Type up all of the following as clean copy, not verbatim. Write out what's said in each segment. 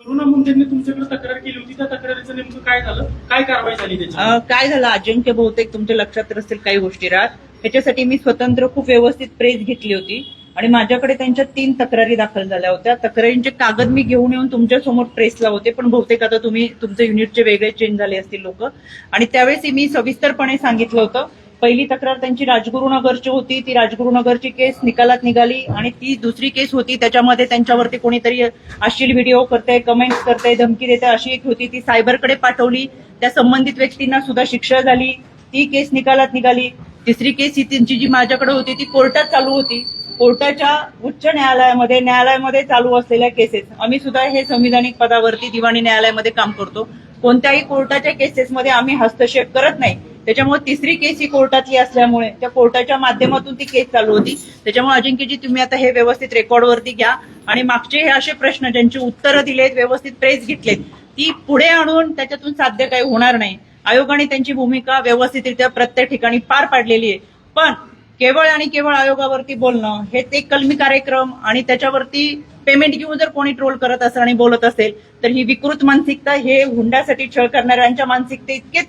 करुणा मुंडेंनी तुमच्याकडे तक्रार केली होती, त्या तक्रारीचं नेमकं काय झालं, काय कारवाई झाली त्याची? काय झालं अजिंक्य, बहुतेक तुमच्या लक्षात असतील काही गोष्टी राहत. त्याच्यासाठी मी स्वतंत्र खूप व्यवस्थित प्रेस घेतली होती आणि माझ्याकडे त्यांच्या 3 तक्रारी दाखल झाल्या होत्या. तक्रारींचे कागद मी घेऊन येऊन तुमच्या समोर प्रेसला होते, पण बहुतेक आता तुम्ही तुमचे युनिटचे वेगळे चेंज झाले असतील लोक. आणि त्यावेळेस मी सविस्तरपणे सांगितलं होतं. पहिली तक्रार त्यांची राजगुरुनगरची होती. ती राजगुरुनगरची केस निकालात निघाली आणि ती दुसरी केस होती, त्याच्यामध्ये त्यांच्यावरती कोणीतरी अश्लील व्हिडिओ करते, कमेंट्स करते, धमकी देते, अशी एक होती. ती सायबरकडे पाठवली. त्या संबंधित व्यक्तींना सुद्धा शिक्षा झाली. ती केस निकालात निघाली. तिसरी केस ही त्यांची जी माझ्याकडे होती ती कोर्टात चालू होती. कोर्टाच्या उच्च न्यायालयामध्ये चालू असलेल्या केसेस, आम्ही सुद्धा हे संविधानिक पदावरती दिवाणी न्यायालयामध्ये काम करतो. कोणत्याही कोर्टाच्या केसेसमध्ये आम्ही हस्तक्षेप करत नाही. त्याच्यामुळे तिसरी केस ही कोर्टातली असल्यामुळे त्या कोर्टाच्या माध्यमातून ती केस चालू होती. त्याच्यामुळे अजिंक्यजी, तुम्ही आता हे व्यवस्थित रेकॉर्डवरती घ्या आणि मागचे हे असे प्रश्न ज्यांची उत्तरं दिलेत, व्यवस्थित प्रेस घेतलेत, ती पुढे आणून त्याच्यातून साध्य काही होणार नाही. आयोगाने त्यांची भूमिका व्यवस्थितरित्या प्रत्येक ठिकाणी पार पाडलेली आहे. पण केवळ आणि केवळ आयोगावरती बोलणं हेच एक कलमी कार्यक्रम आणि त्याच्यावरती पेमेंट घेऊन जर कोणी ट्रोल करत असेल आणि बोलत असेल तर ही विकृत मानसिकता, हे हुंड्यासाठी छळ करणाऱ्यांच्या मानसिकते इतकेच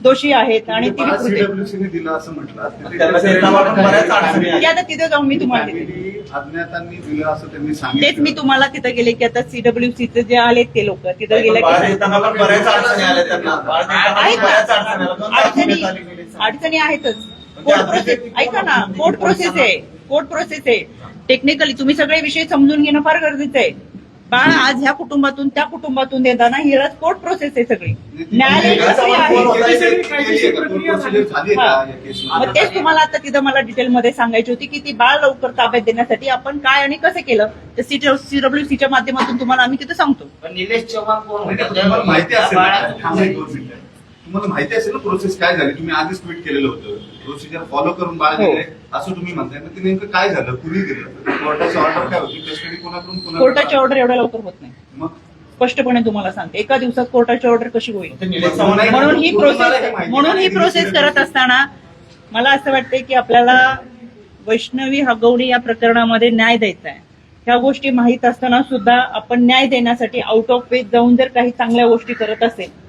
दोषी आहेत. आणि ती दिलं असं म्हटलं, आता तिथे जाऊन मी तुम्हाला अज्ञातांनी दिलं असं त्यांनी सांगितलं. तेच मी तुम्हाला तिथं गेले की आता सीडब्ल्यूसीचे जे आले ते लोक तिथं गेले अडचणी आहेतच. कोर्ट प्रोसेस ऐका ना, कोर्ट प्रोसेस आहे. टेक्निकली तुम्ही सगळे विषय समजून घेणं फार गरजेचं आहे. बाळ आज ह्या कुटुंबातून त्या कुटुंबातून देताना ही कोर्ट प्रोसेस आहे सगळी, न्यायालयीन प्रक्रिया आहे. मग तेच तुम्हाला आता तिथं मला डिटेलमध्ये सांगायची होती की ती बाळ लवकर ताब्यात देण्यासाठी आपण काय आणि कसं केलं तर सीडब्ल्यूसीच्या माध्यमातून तुम्हाला आम्ही तिथं सांगतो. निलेश चव्हाण कोण माहिती असेल, तुम्हाला माहिती असेल ना प्रोसेस काय झाली. तुम्ही आधीच ट्विट केलेलं होतं, प्रोसिजर फॉलो करून बाळ दिले असं तुम्ही म्हणताय. ते नेमकं काय झालं, कुणी दिलं, कोर्टाची ऑर्डर काय होती, कस्टडी कोणाकडून? कोर्टाची ऑर्डर एवढ्या लवकर होत नाही. मग स्पष्टपणे तुम्हाला सांगते, एका दिवसात कोर्टाची ऑर्डर कशी होईल. म्हणून ही प्रोसेस करत असताना मला असं वाटतंय की आपल्याला वैष्णवी हगवणी या प्रकरणामध्ये न्याय द्यायचा आहे. ह्या गोष्टी माहीत असताना सुद्धा आपण न्याय देण्यासाठी आउट ऑफ वेज जाऊन जर काही चांगल्या गोष्टी करत असेल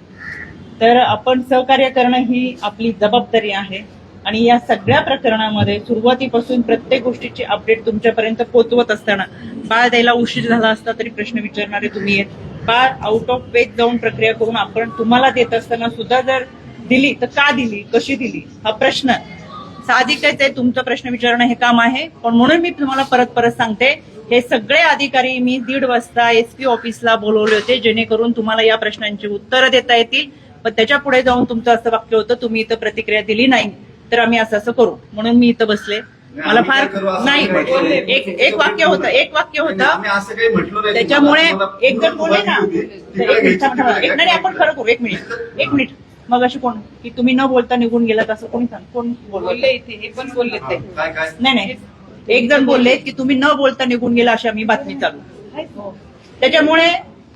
तर आपण सहकार्य करणं ही आपली जबाबदारी आहे. आणि या सगळ्या प्रकरणामध्ये सुरुवातीपासून प्रत्येक गोष्टीची अपडेट तुमच्यापर्यंत पोहोचवत असताना बाळ द्यायला उशीर झाला असता तरी प्रश्न विचारणारे तुम्ही आहेत. बाळ आउट ऑफ वेज जाऊन प्रक्रिया करून आपण तुम्हाला देत असताना सुद्धा जर दिली तर का दिली, कशी दिली, हा प्रश्न साहजिकच आहे. तुमचा प्रश्न विचारणं हे काम आहे. पण म्हणून मी तुम्हाला परत सांगते, हे सगळे अधिकारी मी 1:30 वाजता SP ऑफिसला बोलवले होते जेणेकरून तुम्हाला या प्रश्नांची उत्तरं देता येतील. पण त्याच्या पुढे जाऊन तुमचं असं वाक्य होतं, तुम्ही इथं प्रतिक्रिया दिली नाही तर आम्ही असं करू, म्हणून मी इथं बसले. मला फार नाही, एक वाक्य होतं त्याच्यामुळे एक जण बोलले ना, नाही आपण खरं करू. एक मिनिट मग अशी कोण की तुम्ही न बोलता निघून गेलात असं कोणी कोण बोलले इथे, हे पण बोलले ते नाही, एक जण बोलले की तुम्ही न बोलता निघून गेला अशी आम्ही बातमी चालू. त्याच्यामुळे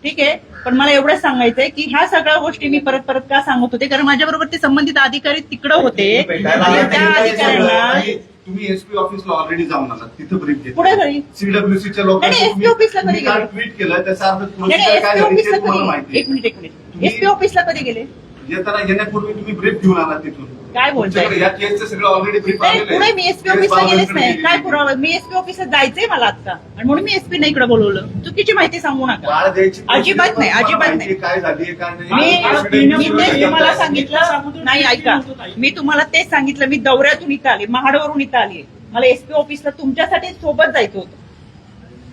ठीक आहे, पण मला एवढंच सांगायचंय की ह्या सगळ्या गोष्टी मी परत का सांगत होते, कारण माझ्याबरोबर ते संबंधित अधिकारी तिकडं होते. त्या अधिकाऱ्यांना तुम्ही SP ऑफिसला ऑलरेडी जाऊन आलात, तिथं ब्रीफ घेतलं. पुढे घरी सीडब्ल्यूसीच्या लोकांनी SP ऑफिसला कधी गेले, ट्विट केलं, त्याचा अर्थ प्रोसिजर काय झाली ते तुम्हाला माहिती. एक मिनिट SP ऑफिसला कधी गेले, येण्यापूर्वी तुम्ही ब्रीफ घेऊन आलात तिथून. काय बोलताय, या केसचं सगळं ऑलरेडी ब्रीफ पुढे मी SP ऑफिसला गेलेच नाही. काय पुरावा, मी SP ऑफिसला जायचंय मला आता आणि म्हणून मी SP नाही इकडे बोलवलं. चुकीची माहिती सांगू नका, अजिबात नाही. काय झाली काय नाही मी तेच तुम्हाला सांगितलं नाही, ऐका, मी तुम्हाला तेच सांगितलं. मी दौऱ्यातून इथं आली, महाडवरून इथं आली. मला SP ऑफिसला तुमच्यासाठी सोबत जायचं होतं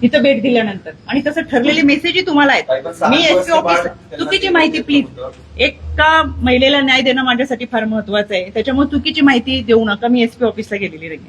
इथं भेट दिल्यानंतर, आणि तसं ठरलेले मेसेजही तुम्हाला आहेत. मी SP ऑफिस चुकीची माहिती प्लीज, एका महिलेला न्याय देणं माझ्यासाठी फार महत्वाचं आहे. त्याच्यामुळे चुकीची माहिती देऊ नका. मी SP ऑफिसला गेलेली नाही.